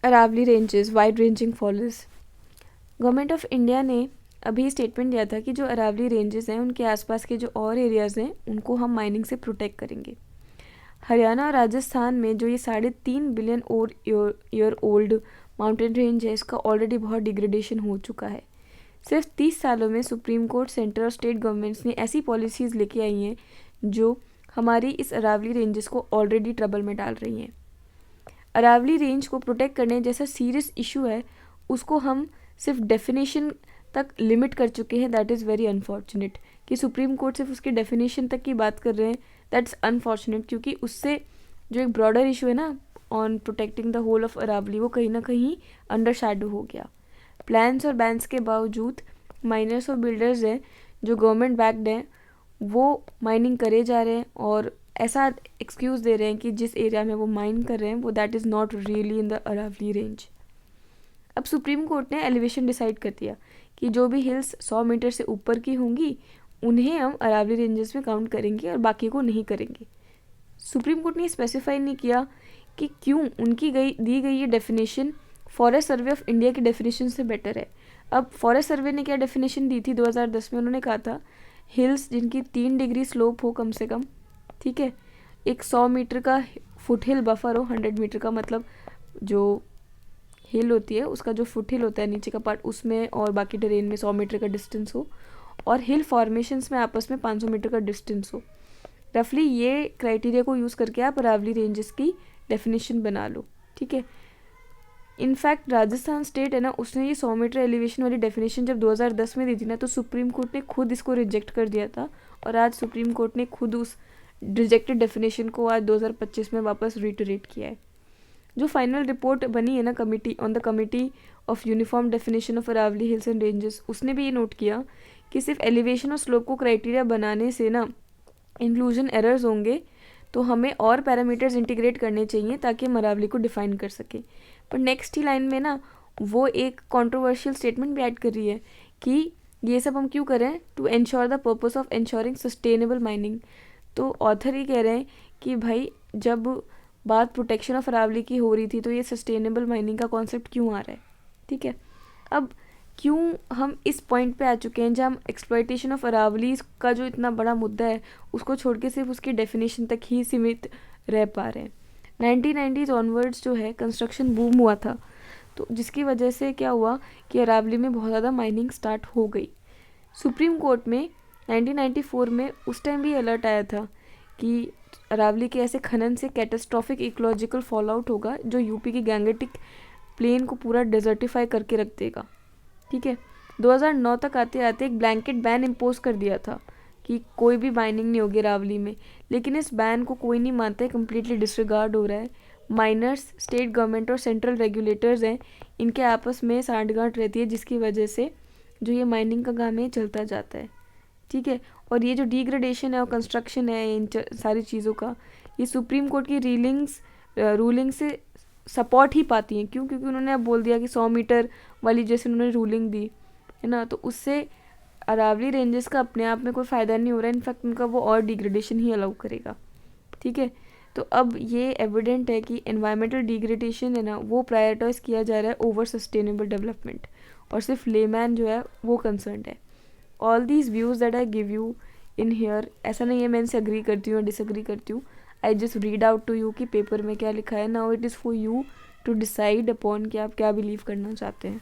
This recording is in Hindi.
Aravalli ranges, wide ranging forest. Government of India ने अभी स्टेटमेंट दिया था कि जो अरावली रेंजेस हैं उनके आसपास के जो और एरियाज़ हैं उनको हम माइनिंग से प्रोटेक्ट करेंगे। हरियाणा और राजस्थान में जो ये 3.5 billion year old mountain range है, इसका ऑलरेडी बहुत डिग्रेडेशन हो चुका है। सिर्फ 30 सालों में सुप्रीम कोर्ट, सेंटर और स्टेट गवर्नमेंट्स ने ऐसी पॉलिसीज़ लेके आई हैं जो हमारी इस अरावली रेंजेस को ऑलरेडी ट्रबल में डाल रही हैं। अरावली रेंज को प्रोटेक्ट करने जैसा सीरियस इशू है, उसको हम सिर्फ डेफिनेशन तक लिमिट कर चुके हैं। दैट इज़ वेरी अनफॉर्चुनेट कि सुप्रीम कोर्ट सिर्फ उसकी डेफिनेशन तक की बात कर रहे हैं। दैट्स अनफॉर्चुनेट, क्योंकि उससे जो एक ब्रॉडर इशू है ना on protecting the whole of Aravalli, वो कहीं ना कहीं अंडर शैडो हो गया। प्लान्स और बैन्स के बावजूद माइनर्स और बिल्डर्स हैं जो गवर्नमेंट बैक्ड हैं, वो माइनिंग करे जा रहे हैं और ऐसा एक्सक्यूज़ दे रहे हैं कि जिस एरिया में वो माइन कर रहे हैं वो that is not really in the Aravalli range. अब सुप्रीम कोर्ट ने एलिवेशन डिसाइड कर दिया कि जो भी हिल्स 100 मीटर से ऊपर की होंगी उन्हें हम अरावली रेंजेस में काउंट करेंगे और बाकी को नहीं करेंगे। सुप्रीम कोर्ट ने स्पेसिफाई नहीं किया कि क्यों उनकी दी गई ये definition forest survey of India की डेफिनेशन से बेटर है। अब फॉरेस्ट सर्वे ने क्या डेफिनेशन दी थी 2010 में? उन्होंने कहा था हिल्स जिनकी 3 डिग्री स्लोप हो कम से कम, ठीक है, एक 100 मीटर का फुट हिल बफर हो, 100 मीटर का मतलब जो हिल होती है उसका जो फुट हिल होता है नीचे का पार्ट उसमें, और बाकी टेरेन में 100 मीटर का डिस्टेंस हो, और हिल फॉर्मेशंस में आपस में 500 मीटर का डिस्टेंस हो। रफली ये क्राइटेरिया को यूज़ करके आप अरावली रेंजेस की डेफिनेशन बना लो, ठीक है। इनफैक्ट राजस्थान स्टेट है ना, उसने ये 100 मीटर एलिवेशन वाली डेफिनेशन जब 2010 में दी थी ना, तो सुप्रीम कोर्ट ने खुद इसको रिजेक्ट कर दिया था, और आज सुप्रीम कोर्ट ने खुद उस रिजेक्टेड डेफिनेशन को आज 2025 में वापस रिटरेट किया है। जो फाइनल रिपोर्ट बनी है ना committee on the committee of uniform definition of Aravalli hills and ranges, उसने भी ये नोट किया कि सिर्फ एलिवेशन और स्लोप को क्राइटेरिया बनाने से ना इंक्लूजन एरर्स होंगे, तो हमें और पैरामीटर्स इंटीग्रेट करने चाहिए ताकि हम अरावली को डिफाइन कर सकें। पर नेक्स्ट ही लाइन में ना वो एक कंट्रोवर्शियल स्टेटमेंट भी ऐड कर रही है कि ये सब हम क्यों करें, to ensure the purpose of ensuring sustainable mining. तो ऑथर ही कह रहे हैं कि भाई जब बात प्रोटेक्शन ऑफ अरावली की हो रही थी तो ये सस्टेनेबल माइनिंग का कॉन्सेप्ट क्यों आ रहा है, ठीक है। अब क्यों हम इस पॉइंट पे आ चुके हैं जब हम एक्सप्लॉयटेशन ऑफ अरावली का जो इतना बड़ा मुद्दा है उसको छोड़ के सिर्फ उसकी डेफिनेशन तक ही सीमित रह पा रहे हैं। 1990s ऑनवर्ड्स जो है कंस्ट्रक्शन बूम हुआ था, तो जिसकी वजह से क्या हुआ कि अरावली में बहुत ज़्यादा माइनिंग स्टार्ट हो गई। सुप्रीम कोर्ट में 1994 में उस टाइम भी अलर्ट आया था कि अरावली के ऐसे खनन से कैटास्ट्रॉफिक इकोलॉजिकल फॉल आउट होगा जो यूपी की गैंगेटिक प्लेन को पूरा डेजर्टिफाई करके रख देगा, ठीक है। 2009 तक आते आते एक ब्लैंकेट बैन इम्पोज कर दिया था कि कोई भी माइनिंग नहीं होगी अरावली में, लेकिन इस बैन को कोई नहीं मानता है, कम्प्लीटली डिसरिगार्ड हो रहा है। माइनर्स, स्टेट गवर्नमेंट और सेंट्रल रेगुलेटर्स हैं, इनके आपस में सांठगांठ रहती है, जिसकी वजह से जो ये माइनिंग का काम है चलता जाता है, ठीक है। और ये जो डिग्रेडेशन है और कंस्ट्रक्शन है इन सारी चीज़ों का, ये सुप्रीम कोर्ट की रूलिंग से सपोर्ट ही पाती हैं। क्यों? क्योंकि उन्होंने अब बोल दिया कि 100 मीटर वाली जैसे उन्होंने रूलिंग दी है ना, तो उससे अरावली रेंजेस का अपने आप में कोई फ़ायदा नहीं हो रहा है, इनफैक्ट उनका वो और डिग्रेडेशन ही अलाउ करेगा, ठीक है। तो अब ये एविडेंट है कि एनवायरमेंटल डिग्रेडेशन है ना वो प्रायोरिटाइज किया जा रहा है ओवर सस्टेनेबल डेवलपमेंट, और सिर्फ लेमैन जो है वो कंसर्न है। All these views that I give you in here, ऐसा नहीं है मैं इनसे अग्री करती हूँ या डिसअग्री करती हूँ, I just read out to you कि पेपर में क्या लिखा है। Now it is for you to decide upon कि आप क्या बिलीव करना चाहते हैं।